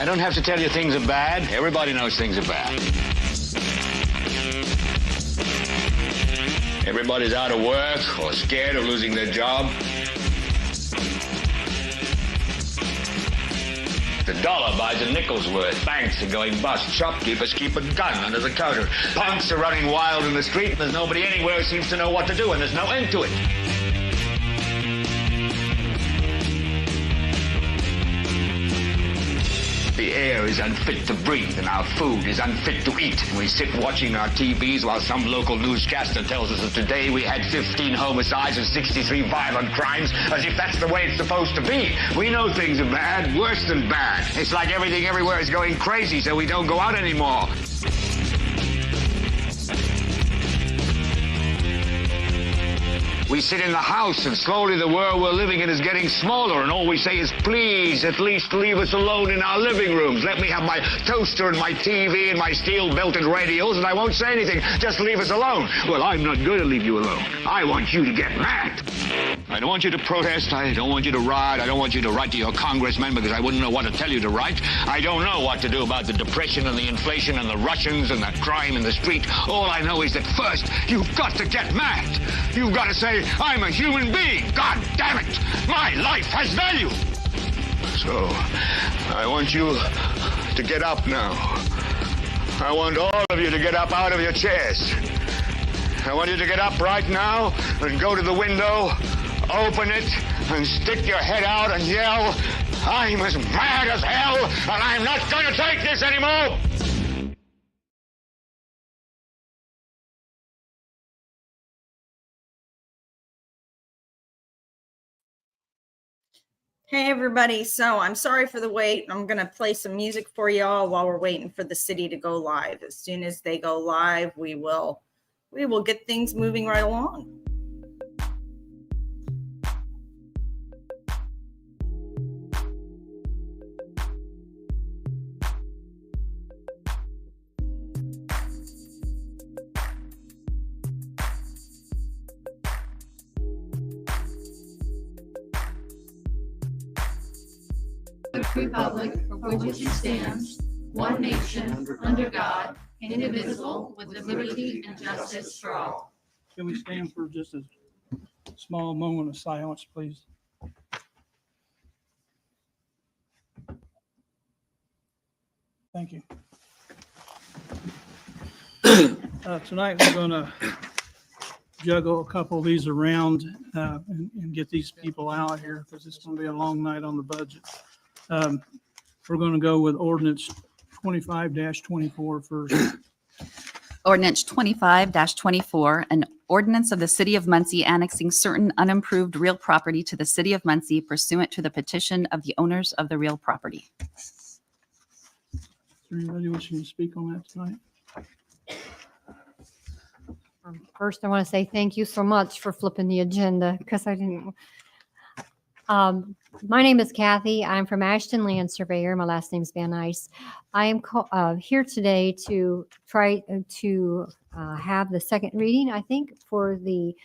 I don't have to tell you things are bad. Everybody knows things are bad. Everybody's out of work or scared of losing their job. The dollar buys a nickel's worth. Banks are going bust. Shopkeepers keep a gun under the counter. Punks are running wild in the street, and there's nobody anywhere who seems to know what to do, and there's no end to it. The air is unfit to breathe, and our food is unfit to eat. And we sit watching our TVs while some local newscaster tells us that today we had 15 homicides and 63 violent crimes, as if that's the way it's supposed to be. We know things are bad, worse than bad. It's like everything everywhere is going crazy, so we don't go out anymore. We sit in the house, and slowly the world we're living in is getting smaller, and all we say is, please, at least leave us alone in our living rooms. Let me have my toaster and my TV and my steel-belted radios, and I won't say anything. Just leave us alone. Well, I'm not going to leave you alone. I want you to get mad. I don't want you to protest. I don't want you to riot. I don't want you to write to your congressman, because I wouldn't know what to tell you to write. I don't know what to do about the depression and the inflation and the Russians and the crime in the street. All I know is that first, you've got to get mad. You've got to say, I'm a human being. God damn it. My life has value. So, I want you to get up now. I want all of you to get up out of your chairs. I want you to get up right now and go to the window, open it, and stick your head out and yell, I'm as mad as hell, and I'm not going to take this anymore. Hey everybody, so I'm sorry for the wait. I'm going to play some music for y'all while we're waiting for the city to go live. As soon as they go live, we will get things moving right along. Republic for which it stands, one nation, under God, indivisible, with liberty and justice for all. Can we stand for just a small moment of silence, please? Thank you. Tonight we're going to juggle a couple of these around and get these people out here, because it's going to be a long night on the budget. We're going to go with ordinance 25-24 first. Ordinance 25-24, an ordinance of the City of Muncie annexing certain unimproved real property to the City of Muncie pursuant to the petition of the owners of the real property. Is there anybody wishing to speak on that tonight? First, I want to say thank you so much for flipping the agenda, because I didn't. My name is Kathy. I'm from Ashton Land Surveyor. My last name is Van Ice. I am here today to try to have the second reading, I think, for the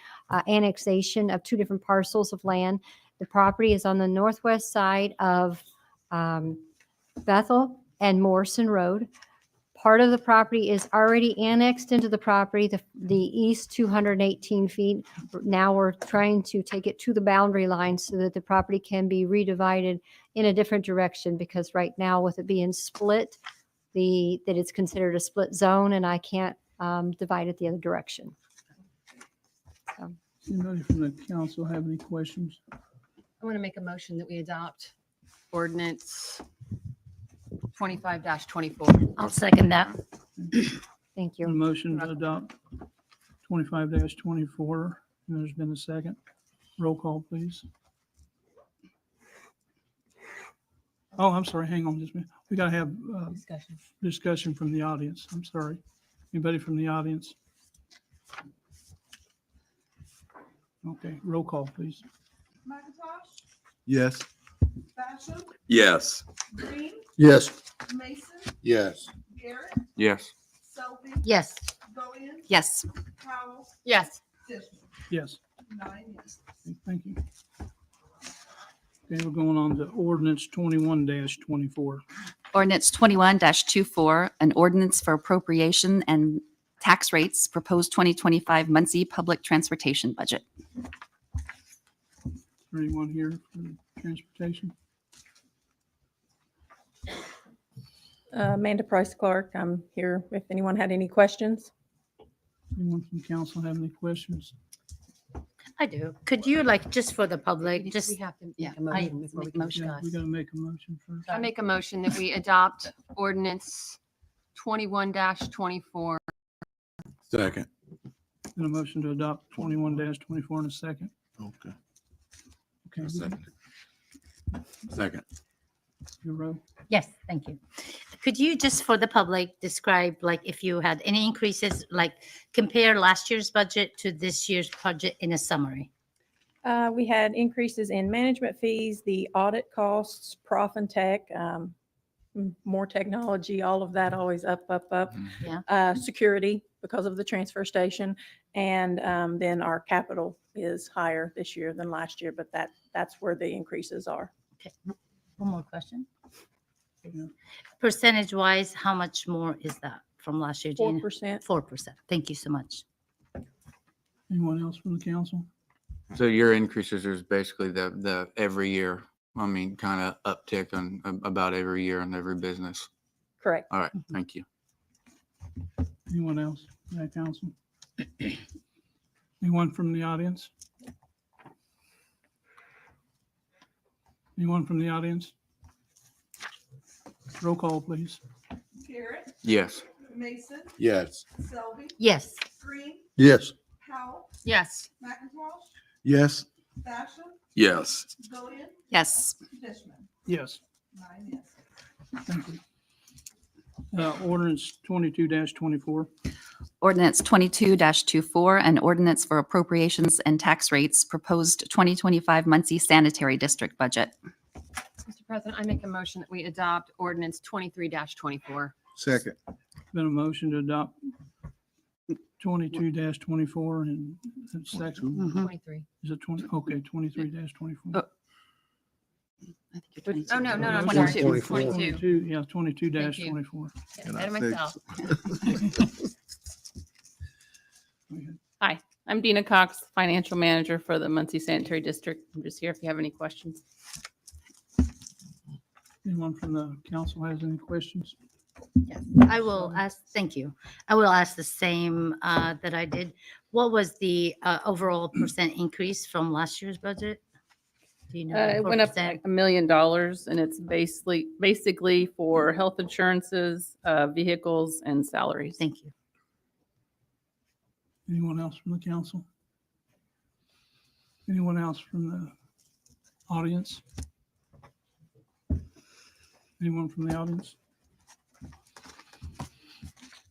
annexation of two different parcels of land. The property is on the northwest side of Bethel and Morrison Road. Part of the property is already annexed into the property, the east 218 feet. Now we're trying to take it to the boundary line so that the property can be redivided in a different direction, because right now with it being split, that it's considered a split zone, and I can't divide it the other direction. So. Anybody from the council have any questions? I want to make a motion that we adopt ordinance 25-24. I'll second that. Thank A you. motion to adopt 25-24. There's been a second. Roll call, please. Oh, I'm sorry. Hang on just a minute. We got to have discussion from the audience. I'm sorry. Anybody from the audience? Okay, roll call, please. McIntosh, Yes. Basham, Yes. Green, Yes. Mason, Yes. Garrett, Yes. Selby, Yes. Bowen, Yes. Powell, Yes. Dishman. Yes. 9 yes. Thank you. Okay, we're going on to ordinance 21-24. Ordinance 21-24, an ordinance for appropriation and tax rates, proposed 2025 Muncie Public Transportation Budget. Is there anyone here for transportation? Amanda Price Clark. I'm here if anyone had any questions. Anyone from council have any questions? I do. Could you, like, just for the public, just, We have to yeah, make a I motion before we make can motion. Yeah, we got to make a motion first. I make a motion that we adopt ordinance 21-24. Second. Got a motion to adopt 21-24 in a second. Okay. Okay, Second. your row. Yes, thank you. Could you just for the public describe, like, if you had any increases, like compare last year's budget to this year's budget in a summary? We had increases in management fees, the audit costs, prof and tech, more technology, all of that always up. Yeah. Security because of the transfer station. And then our capital is higher this year than last year, but that's where the increases are. Okay, one more question. Yeah. Percentage wise, how much more is that from last year? Do you know? 4%. 4%. Thank you so much. Anyone else from the council? So your increases is basically the every year, I mean, kind of uptick on about every year on every business. Correct. All right, thank you. Anyone else from that council? Anyone from the audience? Anyone from the audience? Roll call, please. Garrett, Yes. Mason, Yes. Selby, Yes. Green, Yes. Powell, Yes. McIntosh, Yes. Basham, Yes. Billion, Yes. Fishman. Yes, 9 yes. thank you. Ordinance 22-24. Ordinance 22-24, an ordinance for appropriations and tax rates, proposed 2025 Muncie Sanitary District Budget. Mr. President, I make a motion that we adopt ordinance 23-24. Second. Been a motion to adopt 22-24 and second, Mhm. 23. is it 20? Okay, 23-24. I think you're Oh, no, I'm 22. sorry. 22. 22. Yeah, 22-24. Getting ahead of myself. Hi, I'm Dina Cox, Financial Manager for the Muncie Sanitary District. I'm just here if you have any questions. Anyone from the council has any questions? Yes, I will ask, thank you. I will ask the same that I did. What was the overall percent increase from last year's budget? Do you know? It went up 4%? like $1 million, and it's basically for health insurances, vehicles, and salaries. Thank you. Anyone else from the council? Anyone else from the audience? Anyone from the audience?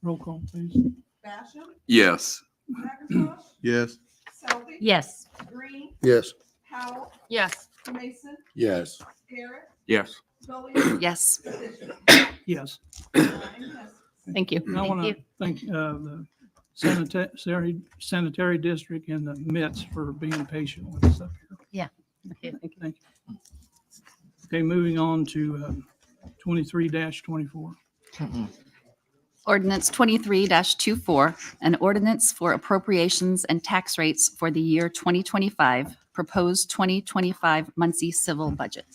Roll call, please. Basham, Yes. McIntosh, Yes. Selby, Yes. Green, Yes. Powell, Yes. Mason, Yes. Garrett, Yes. Billion, Yes. Fishman. Yes. 9 yes. Thank you. I want Thank to thank the sanitary district and the MITs for being patient with us up here. Okay. Thank you. Okay, moving on to 23-24. Ordinance 23-24, an ordinance for appropriations and tax rates for the year 2025, proposed 2025 Muncie civil budget.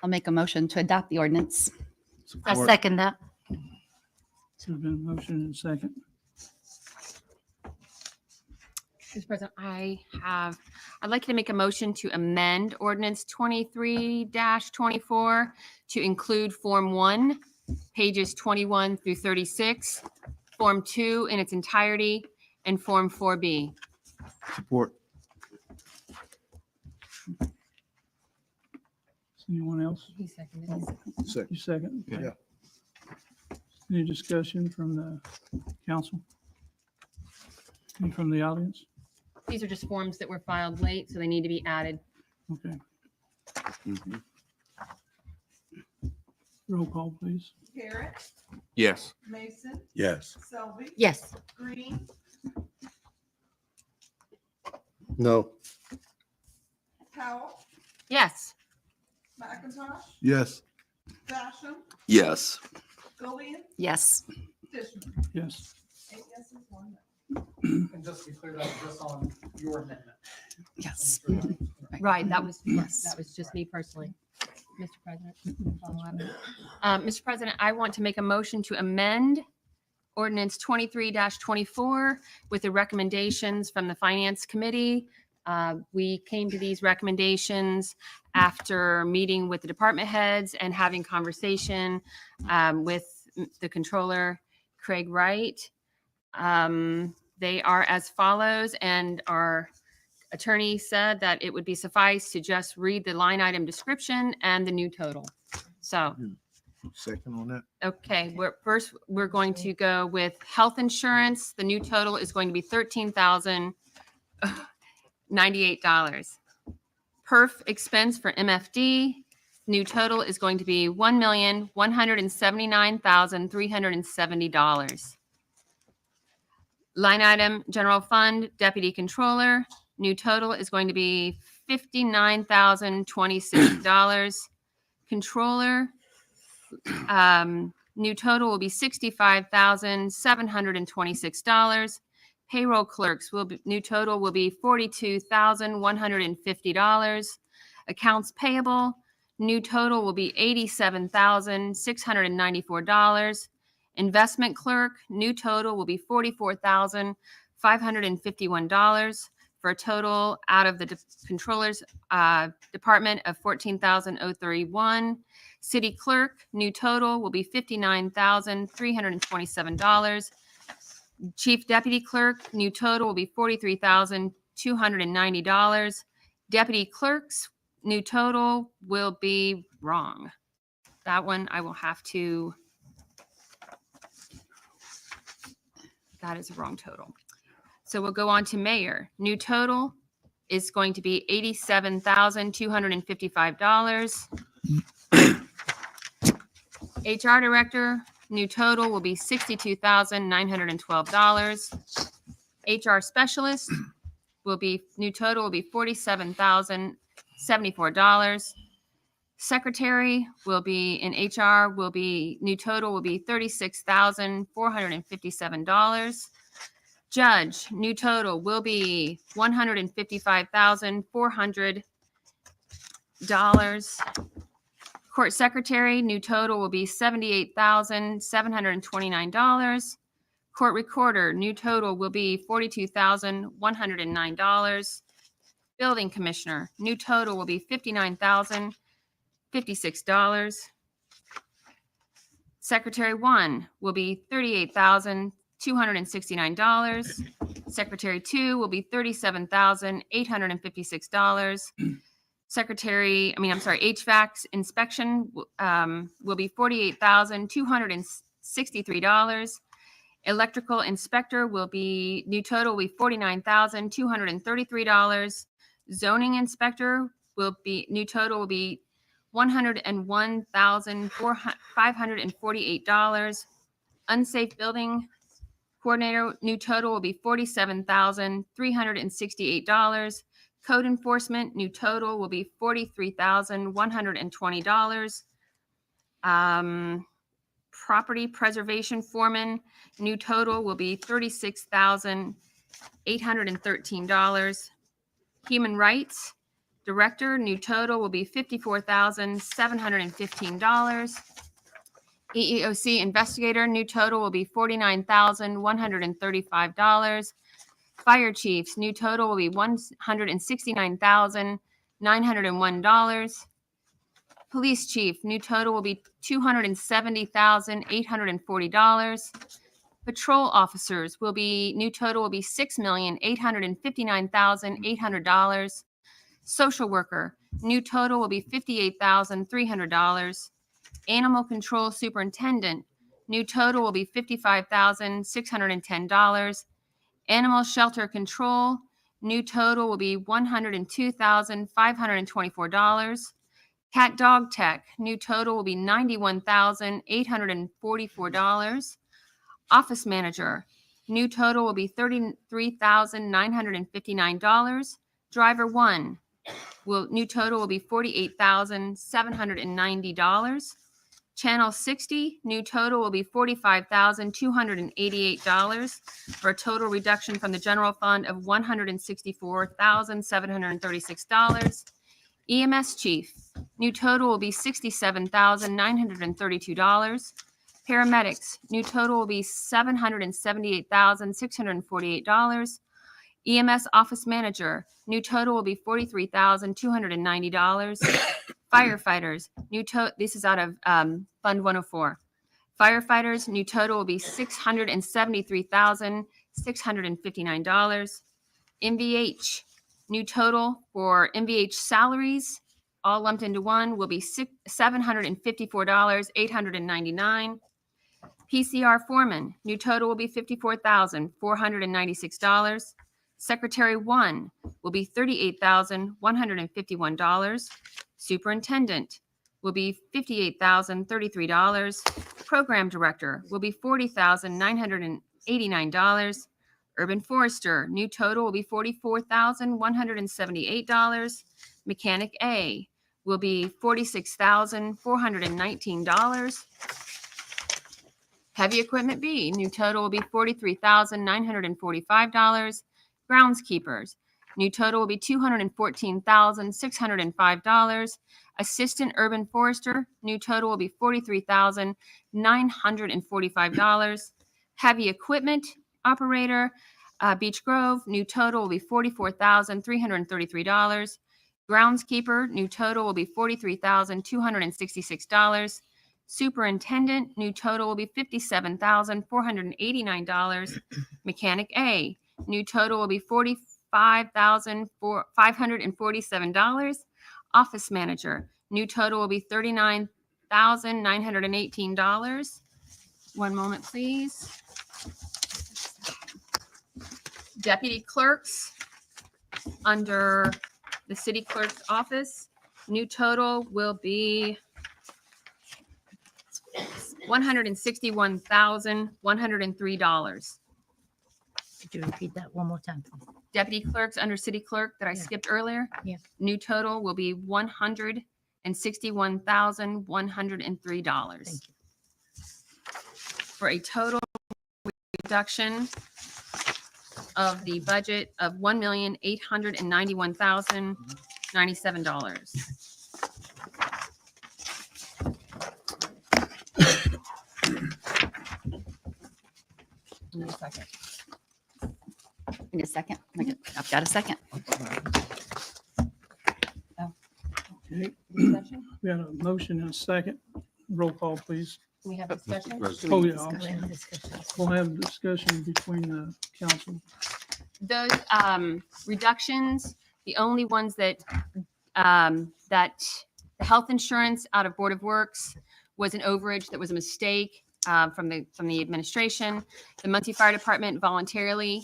I'll make a motion to adopt the ordinance. I second that. There's been a motion and a second. Mr. President, I'd like you to make a motion to amend ordinance 23-24 to include Form 1, pages 21 through 36, Form 2 in its entirety, and Form 4B. Support. Anyone else? He seconded. Second. You second? Okay. Yeah. Any discussion from the council? Any from the audience? These are just forms that were filed late, so they need to be added. Okay, Mhm. roll call, please. Garrett, Yes. Mason, Yes. Selby, Yes. Green, No. Powell, Yes. McIntosh, Yes. Basham, Yes. Gillian, Yes. Fishman. Yes. 8 yeses, 1 no. And just to be clear, that was just on your amendment. Yes. Right, that was, Yes. that was just me personally. Mr. President. Mr. President, I want to make a motion to amend ordinance 23-24 with the recommendations from the Finance Committee. We came to these recommendations after meeting with the department heads and having conversation with the controller, Craig Wright. They are as follows, and our attorney said that it would be suffice to just read the line item description and the new total. So, Second on that. okay, we're going to go with health insurance. The new total is going to be $13,098. Perf expense for MFD, new total is going to be $1,179,370. Line item, general fund, deputy controller, new total is going to be $59,026. Controller, new total will be $65,726. Payroll clerks new total will be $42,150. Accounts payable, new total will be $87,694. Investment clerk, new total will be $44,551 for a total out of the controller's department of $14,031. City clerk, new total will be $59,327. Chief deputy clerk, new total will be $43,290. Deputy clerks, new total will be wrong. That one I will have to, that is a wrong total. So we'll go on to mayor. New total is going to be $87,255. HR director, new total will be $62,912. HR specialist will be, new total will be $47,074. Secretary will be, in HR will be, new total will be $36,457. Judge, new total will be $155,400. Court secretary, new total will be $78,729. Court recorder, new total will be $42,109. Building commissioner, new total will be $59,056. Secretary one will be $38,269. Secretary two will be $37,856. HVAC inspection will be $48,263. Electrical inspector will be, new total will be $49,233. Zoning inspector will be, new total will be $101,548. Unsafe building coordinator, new total will be $47,368. Code enforcement, new total will be $43,120. Property preservation foreman, new total will be $36,813. Human rights director, new total will be $54,715. EEOC investigator, new total will be $49,135. Fire chiefs, new total will be $169,901. Police chief, new total will be $270,840. Patrol officers will be, new total will be $6,859,800. Social worker, new total will be $58,300. Animal control superintendent, new total will be $55,610. Animal shelter control, new total will be $102,524. Cat dog tech, new total will be $91,844. Office manager, new total will be $33,959. Driver one new total will be $48,790. Channel 60, new total will be $45,288 for a total reduction from the general fund of $164,736. EMS chief, new total will be $67,932. Paramedics, new total will be $778,648. EMS office manager, new total will be $43,290. Firefighters, this is out of Fund 104. Firefighters, new total will be $673,659. MVH, new total for MVH salaries, all lumped into one, will be $754,899. PCR foreman, new total will be $54,496. Secretary 1 will be $38,151. Superintendent will be $58,033. Program director will be $40,989. Urban forester, new total will be $44,178. Mechanic A will be $46,419. Heavy equipment B, new total will be $43,945. Groundskeepers, new total will be $214,605. Assistant urban forester, new total will be $43,945. Heavy equipment operator, Beech Grove, new total will be $44,333. Groundskeeper, new total will be $43,266. Superintendent, new total will be $57,489. Mechanic A, new total will be $45,547. Office manager, new total will be $39,918. One moment, please. Deputy clerks, under the city clerk's office, new total will be $161,103. Could you repeat that one more time, please? Deputy clerks under city clerk that I skipped earlier. Yeah. New total will be $161,103. Thank you. For a total reduction of the budget of $1,891,097. Give me a second. Need a second? I've got a second. Okay. We had a motion and a second. Roll call, please. Can we have discussion? Oh, yeah. I'm We sorry. have a discussion. We'll have a discussion between the council. Those reductions, the only ones that that the health insurance out of Board of Works was an overage that was a mistake from the administration. The Muncie Fire Department voluntarily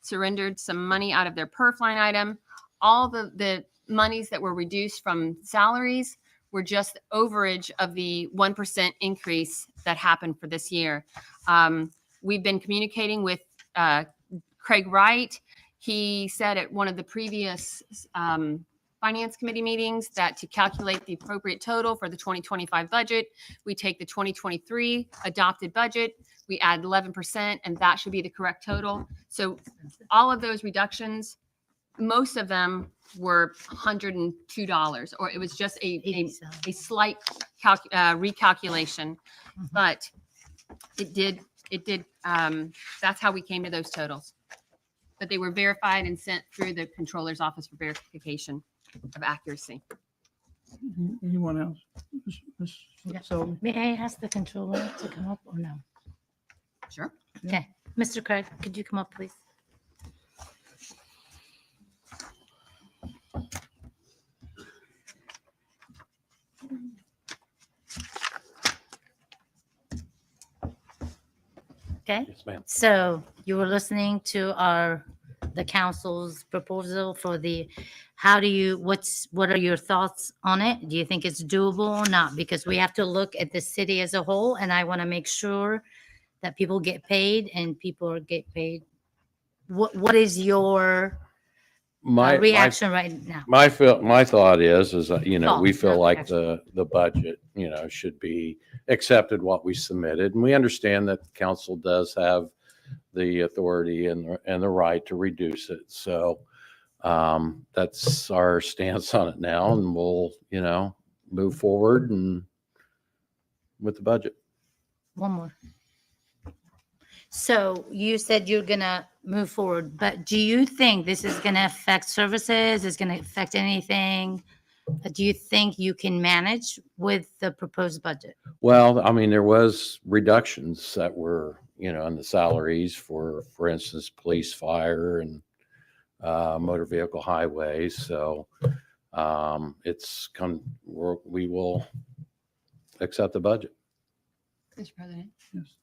surrendered some money out of their perf line item. All the monies that were reduced from salaries were just overage of the 1% increase that happened for this year. We've been communicating with Craig Wright. He said at one of the previous Finance Committee meetings that to calculate the appropriate total for the 2025 budget, we take the 2023 adopted budget, we add 11%, and that should be the correct total. So all of those reductions, most of them were $102, or it was just a slight recalculation, but it did, that's how we came to those totals. But they were verified and sent through the controller's office for verification of accuracy. Anyone else? Ms. Yeah. Selby? May I ask the controller to come up or no? Sure. Okay. Mr. Craig, could you come up, please? Okay. Yes, ma'am. So you were listening to the council's proposal for what are your thoughts on it? Do you think it's doable or not? Because we have to look at the city as a whole, and I want to make sure that people get paid and people get paid. What is your My reaction right now? my thought is that, you know, Thought, we feel not like reaction. the budget, you know, should be accepted what we submitted. And we understand that council does have the authority and the right to reduce it. So that's our stance on it now, and we'll, you know, move forward and with the budget. One more. So you said you're gonna move forward, but do you think this is gonna affect services? Is gonna affect anything? Do you think you can manage with the proposed budget? Well, I mean, there was reductions that were, you know, in the salaries for instance, police, fire, and motor vehicle highways. So we will accept the budget. Mr. President. Yes.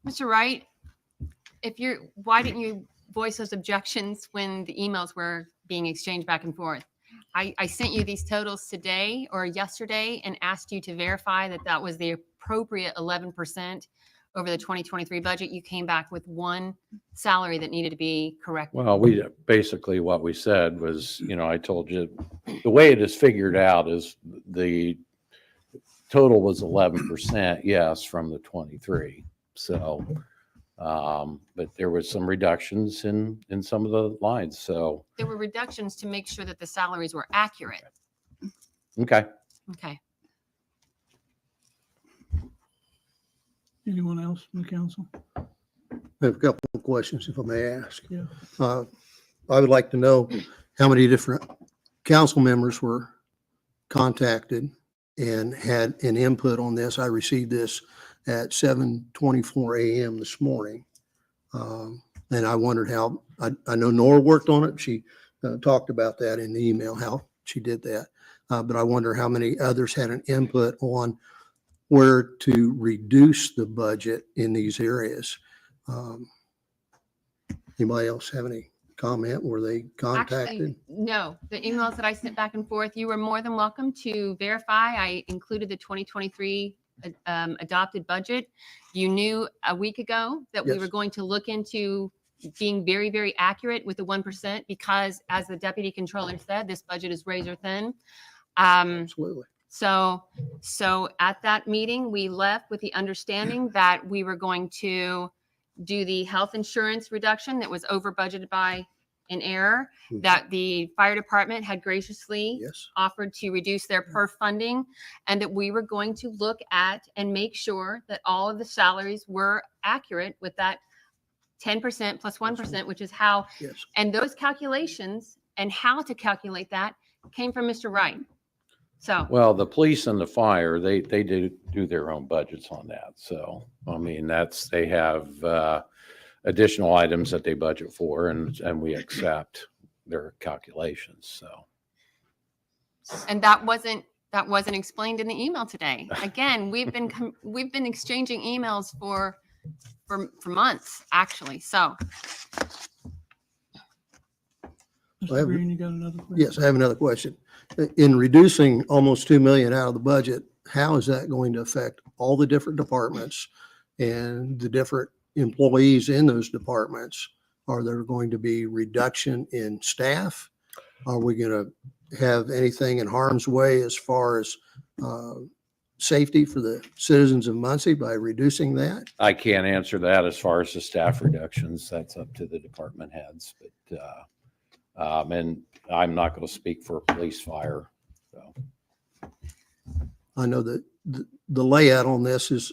Mr. Wright, why didn't you voice those objections when the emails were being exchanged back and forth? I sent you these totals today or yesterday and asked you to verify that that was the appropriate 11% over the 2023 budget. You came back with one salary that needed to be corrected. Well, basically what we said was, you know, I told you the way it is figured out is the total was 11%, yes, from the 23. So, but there was some reductions in some of the lines. So There were reductions to make sure that the salaries were accurate. okay. Okay. Anyone else from the council? I have a couple of questions, if I may ask. Yeah. I would like to know how many different council members were contacted and had an input on this. I received this at 7:24 a.m. this morning. And I wondered how, I know Nora worked on it. She talked about that in the email, how she did that. But I wonder how many others had an input on where to reduce the budget in these areas. Anybody else have any comment? Were they contacted? Actually, no, the emails that I sent back and forth, you were more than welcome to verify. I included the 2023 adopted budget. You knew a week ago that we Yes. were going to look into being very, very accurate with the 1% because, as the deputy controller said, this budget is razor thin. Absolutely. So at that meeting, we left with the understanding that we were going to do the health insurance reduction that was over budgeted by an error, Mhm. that the fire department had graciously Yes. offered to reduce their PERF funding, and that we were going to look at and make sure that all of the salaries were accurate with that 10% plus 1%, which is how, Yes. and those calculations and how to calculate that came from Mr. Wright. So, Well, the police and the fire, they do their own budgets on that. So, I mean, they have additional items that they budget for, and we accept their calculations. So, and that wasn't explained in the email today. Again, we've been exchanging emails for months, actually. So, Mr. Green, you got another question? Yes, I have another question. In reducing almost 2 million out of the budget, how is that going to affect all the different departments and the different employees in those departments? Are there going to be reduction in staff? Are we going to have anything in harm's way as far as safety for the citizens of Muncie by reducing that? I can't answer that as far as the staff reductions. That's up to the department heads. But and I'm not going to speak for police, fire. So. I know that the layout on this is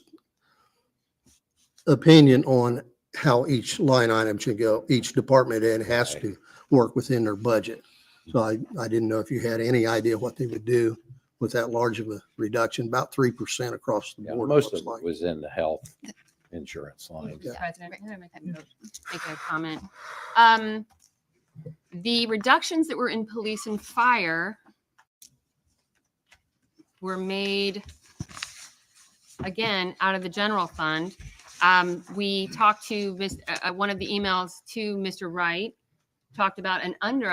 opinion on how each line item should go. Each department head has to work within their budget. So I didn't know if you had any idea what they would do with that large of a reduction, about 3% across the Yeah, board. most of looks it like. was in the health insurance line. Yeah. President, I'm going to make a comment. The reductions that were in police and fire were made, again, out of the general fund. We talked to one of the emails to Mr. Wright, talked about a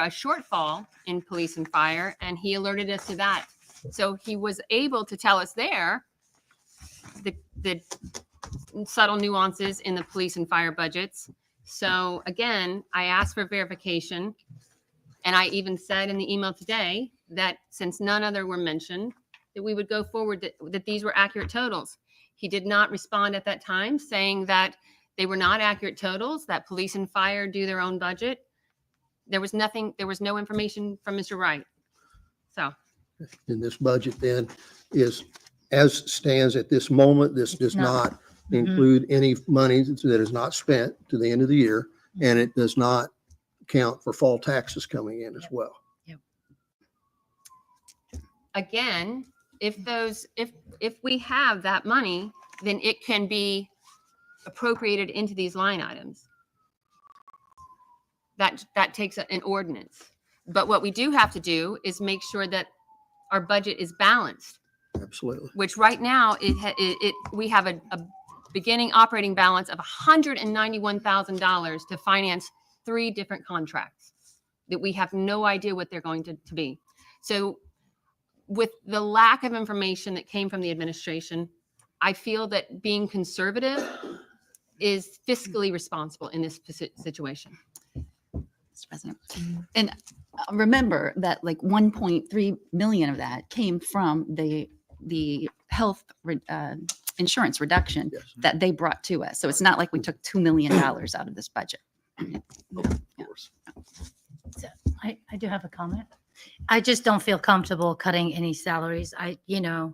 shortfall in police and fire, and he alerted us to that. So he was able to tell us there the subtle nuances in the police and fire budgets. So again, I asked for verification And I even said in the email today that since none other were mentioned, that we would go forward, that these were accurate totals. He did not respond at that time, saying that they were not accurate totals, that police and fire do their own budget. There was nothing, there was no information from Mr. Wright. So. In this budget then is, as stands at this moment, this does not include any money that is not spent to the end of the year, and it does not count for fall taxes coming in as well. Again, if we have that money, then it can be appropriated into these line items. That takes an ordinance. But what we do have to do is make sure that our budget is balanced. Absolutely. Which right now we have a beginning operating balance of $191,000 to finance 3 different contracts that we have no idea what they're going to be. So with the lack of information that came from the administration, I feel that being conservative is fiscally responsible in this situation. Mr. President. And remember that like 1.3 million of that came from the health insurance reduction that they brought to us. So it's not like we took $2 million out of this budget. So I do have a comment. I just don't feel comfortable cutting any salaries. I don't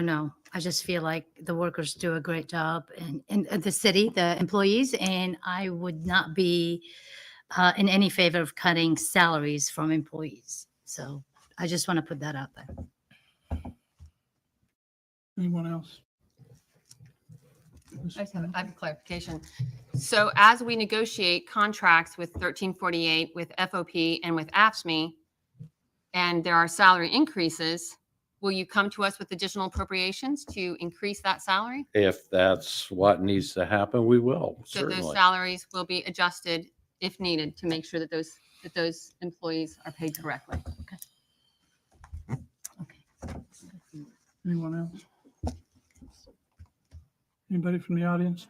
know. I just feel like the workers do a great job in the city, the employees, and I would not be in any favor of cutting salaries from employees. So I just want to put that out there. Anyone else? I have a clarification. So as we negotiate contracts with 1348, with FOP, and with AFSCME, and there are salary increases, will you come to us with additional appropriations to increase that salary? If that's what needs to happen, we will, So certainly. those salaries will be adjusted if needed to make sure that those employees are paid correctly. Anyone else? Anybody from the audience?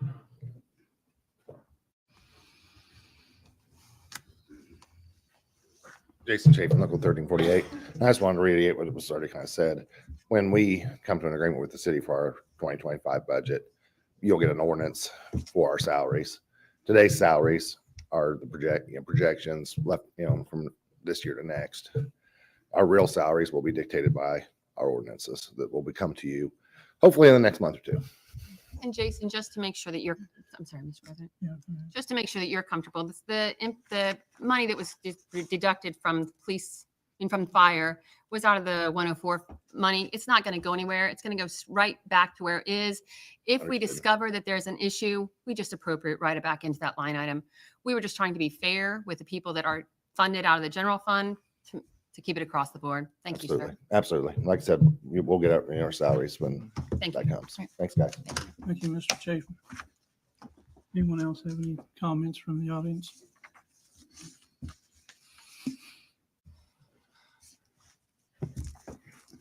Jason Chafin, Local 1348. I just wanted to reiterate what was already kind of said. When we come to an agreement with the city for our 2025 budget, you'll get an ordinance for our salaries. Today's salaries are the projections left, from this year to next. Our real salaries will be dictated by our ordinances that will come to you, hopefully in the next month or 2. And Jason, just to make sure that I'm sorry, Mr. President. Yeah. Just to make sure that you're comfortable, the money that was deducted from police and from fire was out of the 104 money. It's not going to go anywhere. It's going to go right back to where it is. If we discover that there's an issue, we just appropriate right it back into that line item. We were just trying to be fair with the people that are funded out of the general fund to keep it across the board. Thank you, sir. Absolutely. Like I said, we'll get our salaries when that comes. Thanks, guys. Thank you, Mr. Chafin. Anyone else have any comments from the audience?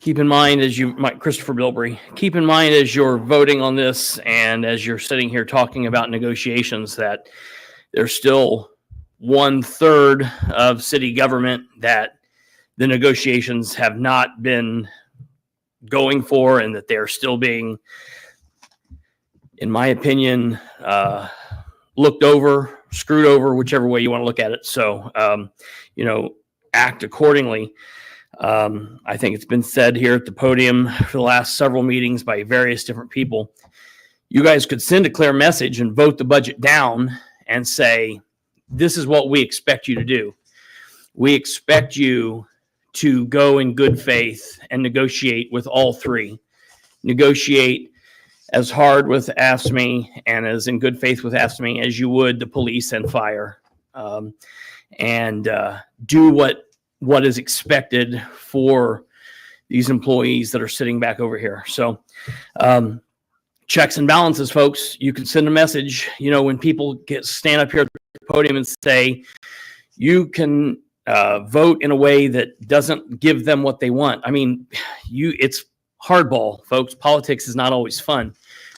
Keep in mind as Christopher Bilbrey, keep in mind as you're voting on this and as you're sitting here talking about negotiations that there's still 1/3 of city government that the negotiations have not been going for and that they're still being, in my opinion, looked over, screwed over, whichever way you want to look at it. So, act accordingly. I think it's been said here at the podium for the last several meetings by various different people. You guys could send a clear message and vote the budget down and say, this is what we expect you to do. We expect you to go in good faith and negotiate with all 3. Negotiate as hard with AFSCME and as in good faith with AFSCME as you would the police and fire. And do what is expected for these employees that are sitting back over here. So checks and balances, folks. You can send a message, when people stand up here at the podium and say, you can vote in a way that doesn't give them what they want. I mean, it's hardball, folks. Politics is not always fun.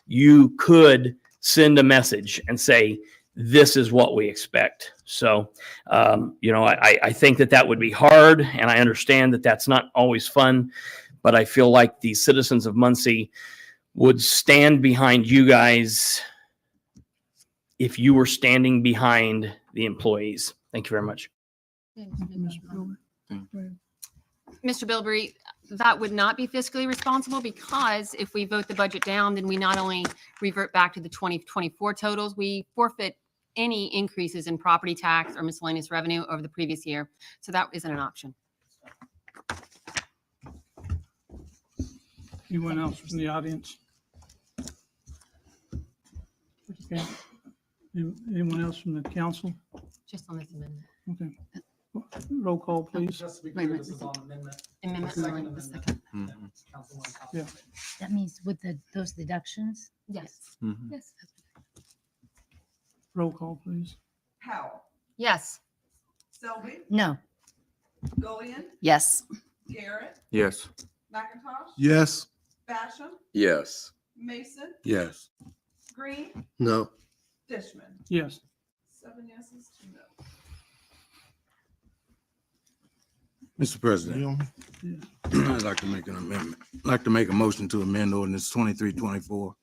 You could send a message and say, this is what we expect. So, I think that would be hard, and I understand that that's not always fun, but I feel like the citizens of Muncie would stand behind you guys if you were standing behind the employees. Thank you very much. Mr. Bilbrey, that would not be fiscally responsible, because if we vote the budget down, then we not only revert back to the 2024 totals, we forfeit any increases in property tax or miscellaneous revenue over the previous year. So that isn't an option. Anyone else from the audience? Okay. Anyone else from the council? Just on this amendment. Okay. Roll call, please. Just to be clear, this is on amendment. Amendment, Second the amendment. second. Councilwoman Cox. Yeah. That means with those deductions? Yes. Yes. Roll call, please. Powell, Yes. Selby, No. Gullion, Yes. Garrett, Yes. McIntosh, Yes. Basham, Yes. Mason, Yes. Green, No. Fishman. Yes. 7 yeses, 2 no. Mr. President, I'd like to make an amendment. I'd like to make a motion to amend ordinance 2324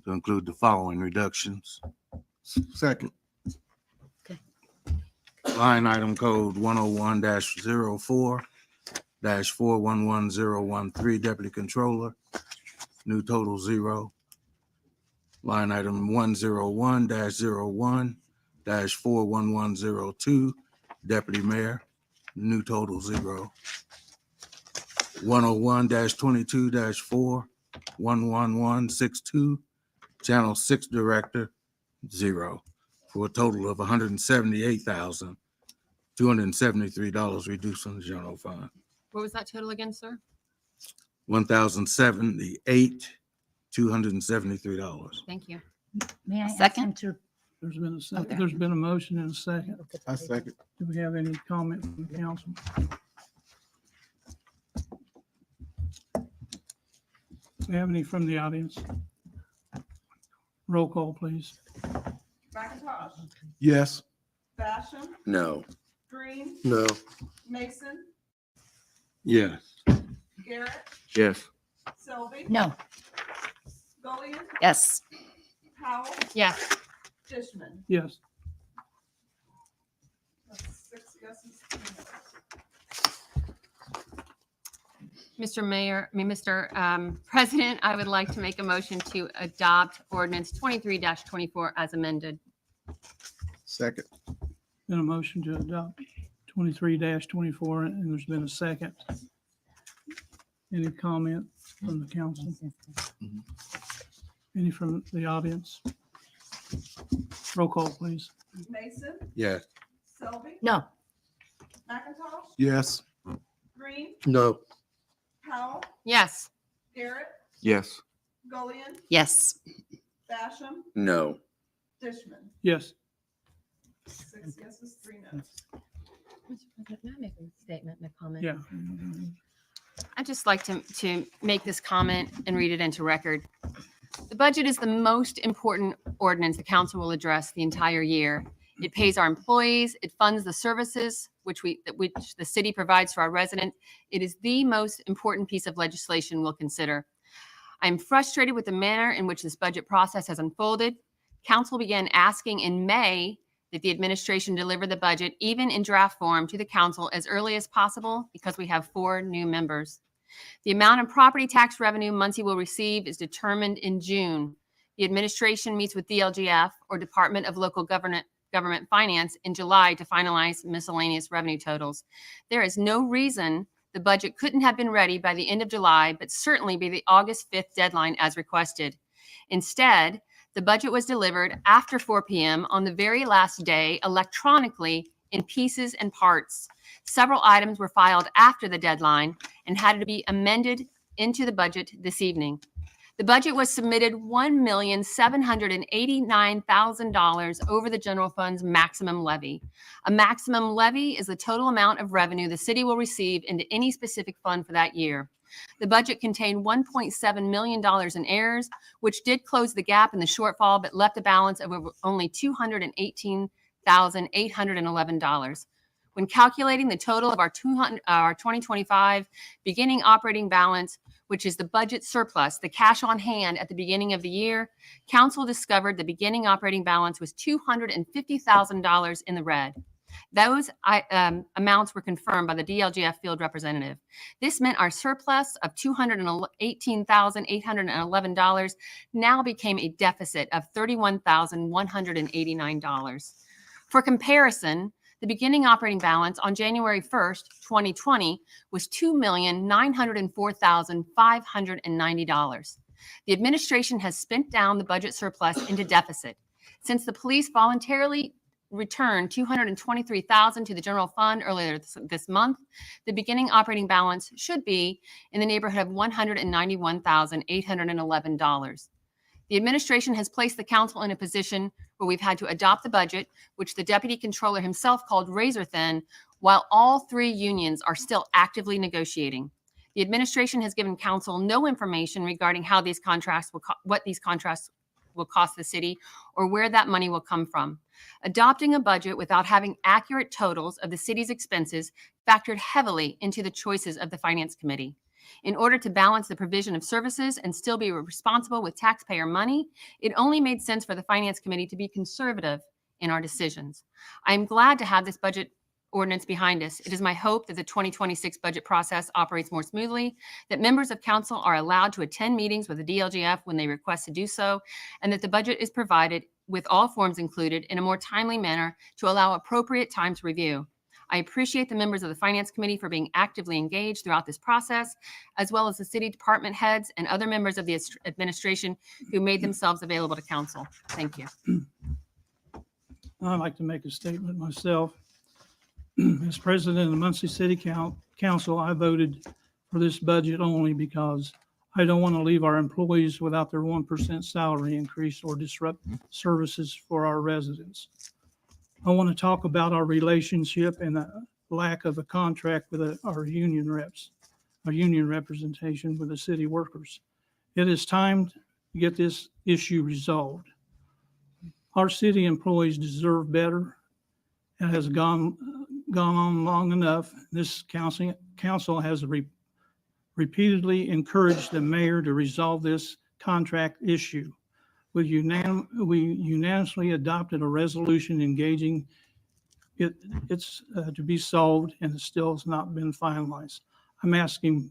to include the following reductions. Second. Okay. Line item code 101-04-411013, Deputy Controller, new total 0. Line item 101-01-41102, Deputy Mayor, new total 0. 101-22-4-11162, Channel 6 Director, 0, for a total of $178,273 reduced on the general fund. What was that total again, sir? $1,078,273. Thank you. May I ask Second? him to? There's been a second. Okay. There's been a motion and a second. I second. Do we have any comment from the council? Do we have any from the audience? Roll call, please. McIntosh, Yes. Basham, No. Green, No. Mason, Yes. Garrett, Yes. Selby, No. Gullion, Yes. Powell, Yes. Fishman. Yes. That's 6 yeses, 2 nos. Mr. President, I would like to make a motion to adopt ordinance 23-24 as amended. Second. Been a motion to adopt 23-24, and there's been a second. Any comment from the council? Any from the audience? Roll call, please. Mason, Yes. Selby, No. McIntosh, Yes. Green, No. Powell, Yes. Garrett, Yes. Gullion, Yes. Basham, No. Fishman. Yes. 6 yeses, 3 nos. Mr. President, may I make a statement and a comment? Yeah. I'd just like to make this comment and read it into record. The budget is the most important ordinance the council will address the entire year. It pays our employees, it funds the services which the city provides to our residents. It is the most important piece of legislation we'll consider. I'm frustrated with the manner in which this budget process has unfolded. Council began asking in May that the administration deliver the budget, even in draft form, to the council as early as possible because we have 4 new members. The amount of property tax revenue Muncie will receive is determined in June. The administration meets with DLGF, or Department of Local Government Finance, in July to finalize miscellaneous revenue totals. There is no reason the budget couldn't have been ready by the end of July, but certainly by the August 5th deadline as requested. Instead, the budget was delivered after 4 p.m. on the very last day electronically in pieces and parts. Several items were filed after the deadline and had to be amended into the budget this evening. The budget was submitted $1,789,000 over the general fund's maximum levy. A maximum levy is the total amount of revenue the city will receive into any specific fund for that year. The budget contained $1.7 million in errors, which did close the gap in the shortfall, but left a balance of only $218,811. When calculating the total of our 2025 beginning operating balance, which is the budget surplus, the cash on hand at the beginning of the year, council discovered the beginning operating balance was $250,000 in the red. Those amounts were confirmed by the DLGF field representative. This meant our surplus of $218,811 now became a deficit of $31,189. For comparison, the beginning operating balance on January 1st, 2020 was $2,904,590. The administration has spent down the budget surplus into deficit. Since the police voluntarily returned $223,000 to the general fund earlier this month, the beginning operating balance should be in the neighborhood of $191,811. The administration has placed the council in a position where we've had to adopt the budget, which the deputy controller himself called razor thin, while all three unions are still actively negotiating. The administration has given council no information regarding how these contracts will what these contracts will cost the city or where that money will come from. Adopting a budget without having accurate totals of the city's expenses factored heavily into the choices of the Finance Committee. In order to balance the provision of services and still be responsible with taxpayer money, it only made sense for the Finance Committee to be conservative in our decisions. I am glad to have this budget ordinance behind us. It is my hope that the 2026 budget process operates more smoothly, that members of council are allowed to attend meetings with the DLGF when they request to do so, and that the budget is provided with all forms included in a more timely manner to allow appropriate time to review. I appreciate the members of the Finance Committee for being actively engaged throughout this process, as well as the city department heads and other members of the administration who made themselves available to council. Thank you. I'd like to make a statement myself. As president of the Muncie City Council, I voted for this budget only because I don't want to leave our employees without their 1% salary increase or disrupt services for our residents. I want to talk about our relationship and the lack of a contract with our union reps, our union representation with the city workers. It is time to get this issue resolved. Our city employees deserve better. It has gone on long enough. This council has repeatedly encouraged the mayor to resolve this contract issue. We unanimously adopted a resolution engaging it's to be solved, and it still has not been finalized. I'm asking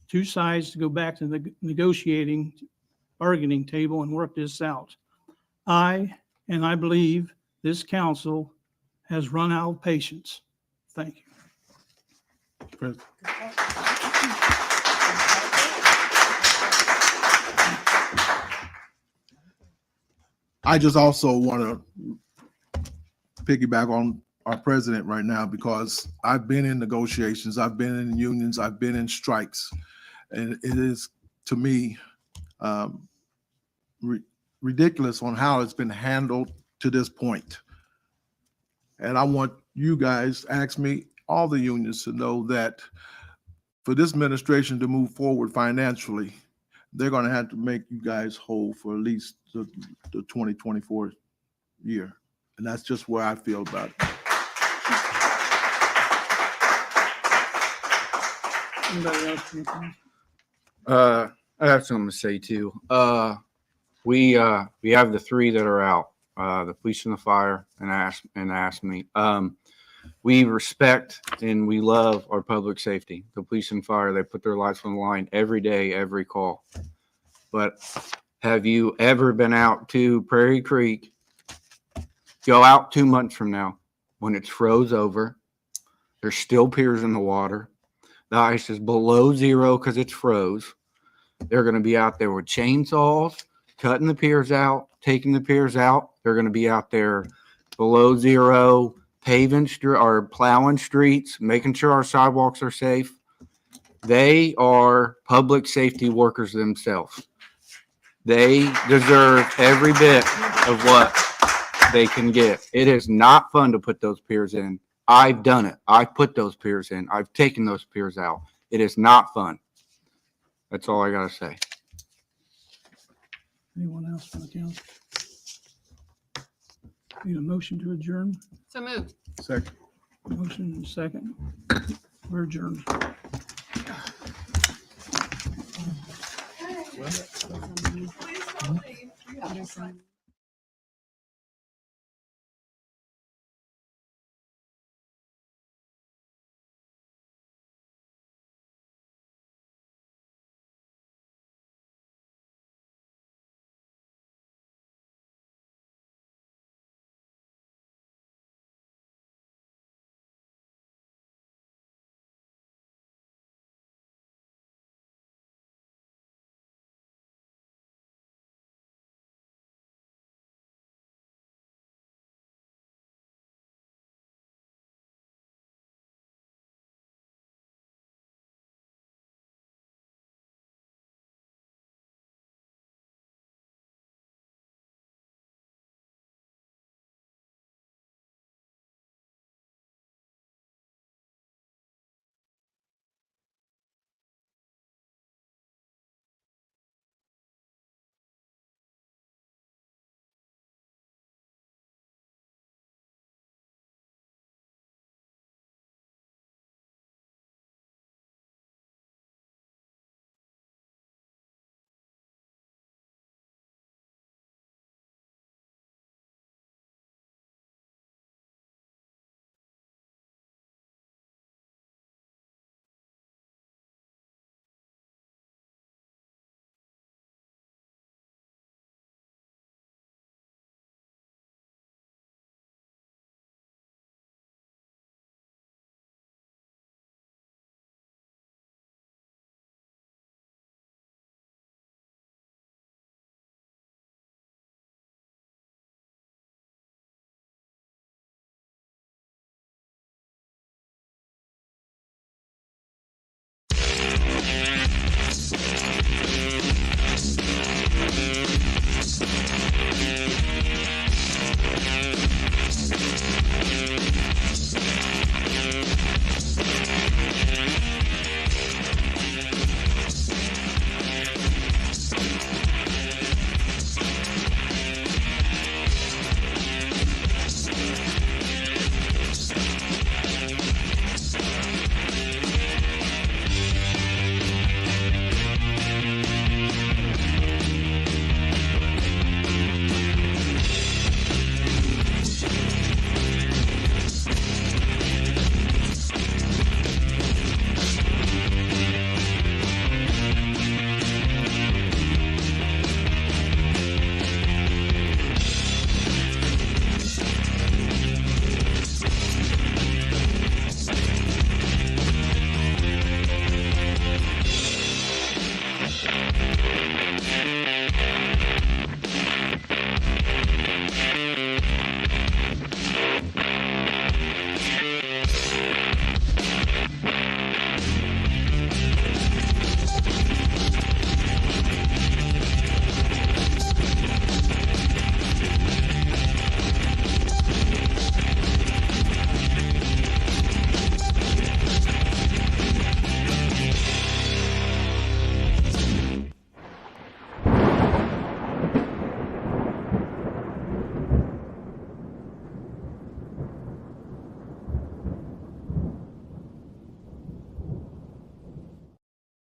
two sides to go back to the negotiating bargaining table and work this out. I believe this council has run out of patience. Thank you. I just also want to piggyback on our president right now, because I've been in negotiations, I've been in unions, I've been in strikes, and it is, to me, ridiculous on how it's been handled to this point. And I want you guys, ask me, all the unions, to know that for this administration to move forward financially, they're going to have to make you guys whole for at least the 2024 year. And that's just where I feel about it. Anybody else? I have something to say too. We have the three that are out, the police and the fire and ASME. We respect and we love our public safety. The police and fire, they put their lives on the line every day, every call. But have you ever been out to Prairie Creek? Go out 2 months from now when it's froze over. There's still piers in the water. The ice is below zero because it's froze. They're going to be out there with chainsaws, cutting the piers out, taking the piers out. They're going to be out there below zero, paving or plowing streets, making sure our sidewalks are safe. They are public safety workers themselves. They deserve every bit of what they can get. It is not fun to put those piers in. I've done it. I've put those piers in. I've taken those piers out. It is not fun. That's all I gotta say. Anyone else from the council? Need a motion to adjourn? So moved. Second. Motion and second. We're adjourned. Please don't leave.